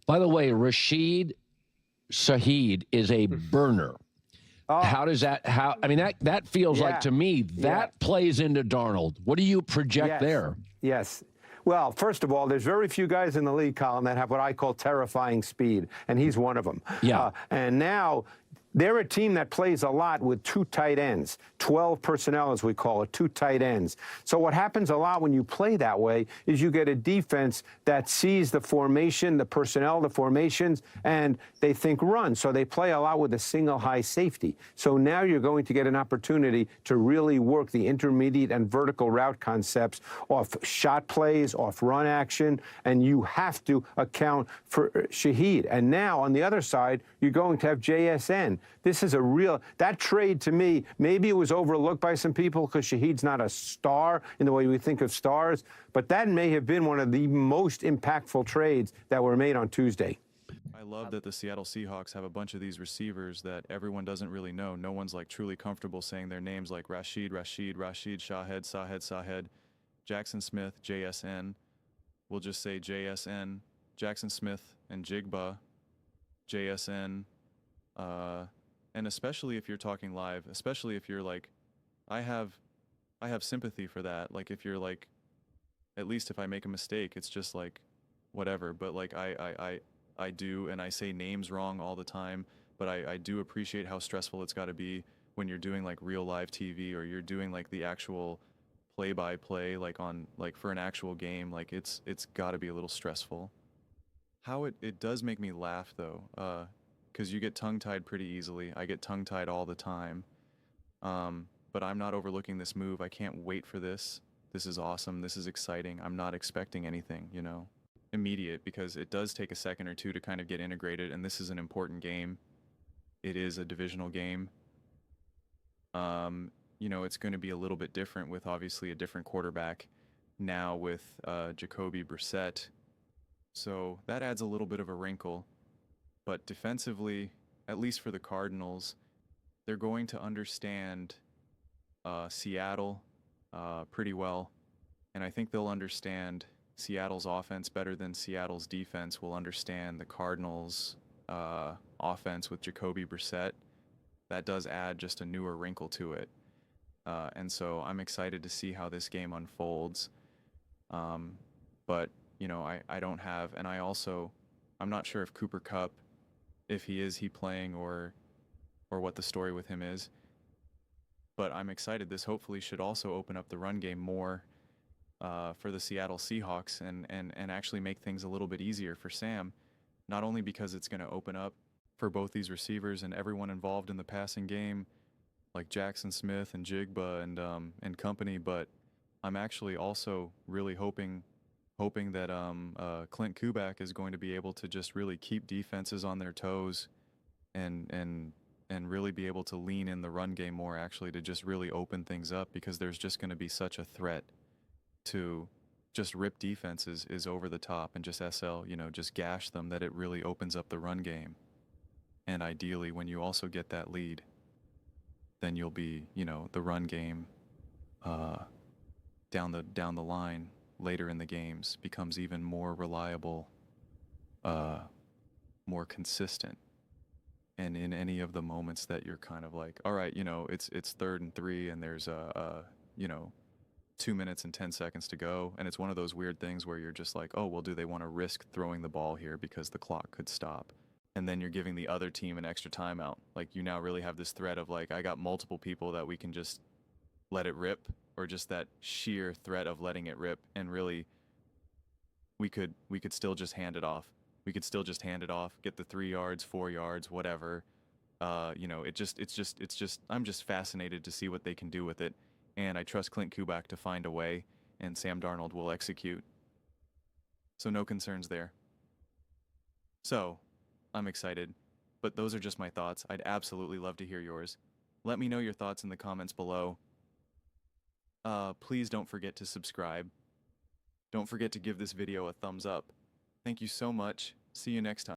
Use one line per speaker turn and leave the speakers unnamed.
By the way, Rashid Shaheed is a burner.
Oh,
How does that? I mean, that feels like to me that plays into Darnold. What do you project there?
Yes. Well, first of all, there's very few guys in the league, Colin, that have what I call terrifying speed, and he's one of them.
Yeah.
And now they're a team that plays a lot with two tight ends, 12 personnel, as we call it, two tight ends. So what happens a lot when you play that way is you get a defense that sees the formation, the personnel, the formations, and they think run. So they play a lot with a single high safety. So now you're going to get an opportunity to really work the intermediate and vertical route concepts off shot plays, off run action, and you have to account for Shaheed. And now on the other side, you're going to have JSN. This is that trade to me, maybe it was overlooked by some people because Shaheed's not a star in the way we think of stars, but that may have been one of the most impactful trades that were made on Tuesday.
I love that the Seattle Seahawks have a bunch of these receivers that everyone doesn't really know. No one's like truly comfortable saying their names, like Rashid, Shahed, Jackson Smith, JSN. We'll just say JSN, Jackson Smith, and Jigba, JSN. And especially if you're talking live, especially if you're like, I have sympathy for that. Like if you're like, at least if I make a mistake, it's just like, whatever. But like I do, and I say names wrong all the time, but I do appreciate how stressful it's got to be when you're doing like real live TV, or you're doing like the actual play-by-play, like on, like for an actual game. Like it's got to be a little stressful. How it does make me laugh though, because you get tongue-tied pretty easily. I get tongue-tied all the time. But I'm not overlooking this move. I can't wait for this. This is awesome. This is exciting. I'm not expecting anything, you know, immediate, because it does take a second or two to kind of get integrated, and this is an important game. It is a divisional game. You know, it's going to be a little bit different with obviously a different quarterback now with Jacoby Brissett. So that adds a little bit of a wrinkle. But defensively, at least for the Cardinals, they're going to understand Seattle pretty well. And I think they'll understand Seattle's offense better than Seattle's defense will understand the Cardinals' offense with Jacoby Brissett. That does add just a newer wrinkle to it. And so I'm excited to see how this game unfolds. But, you know, I don't have, and I'm not sure if Cooper Kupp, if he playing or what the story with him is. But I'm excited. This hopefully should also open up the run game more for the Seattle Seahawks and actually make things a little bit easier for Sam, not only because it's going to open up for both these receivers and everyone involved in the passing game, like Jackson Smith and Jigba and company, but I'm actually also really hoping that Clint Kubiak is going to be able to just really keep defenses on their toes and really be able to lean in the run game more, actually, to just really open things up, because there's just going to be such a threat to just rip defenses is over the top and just SL, you know, just gash them, that it really opens up the run game. And ideally, when you also get that lead, then you'll be, you know, the run game down the line later in the games becomes even more reliable, more consistent. And in any of the moments that you're kind of like, all right, you know, it's 3rd and 3 and there's you know, 2 minutes and 10 seconds to go, and it's one of those weird things where you're just like, oh, well, do they want to risk throwing the ball here because the clock could stop? And then you're giving the other team an extra timeout. Like, you now really have this threat of like, I got multiple people that we can just let it rip, or just that sheer threat of letting it rip, and really we could still just hand it off. We could still just hand it off, get the 3 yards, 4 yards, whatever. You know, it's just I'm just fascinated to see what they can do with it. And I trust Clint Kubiak to find a way, and Sam Darnold will execute. So no concerns there. So I'm excited, but those are just my thoughts. I'd absolutely love to hear yours. Let me know your thoughts in the comments below. Please don't forget to subscribe. Don't forget to give this video a thumbs up. Thank you so much. See you next time.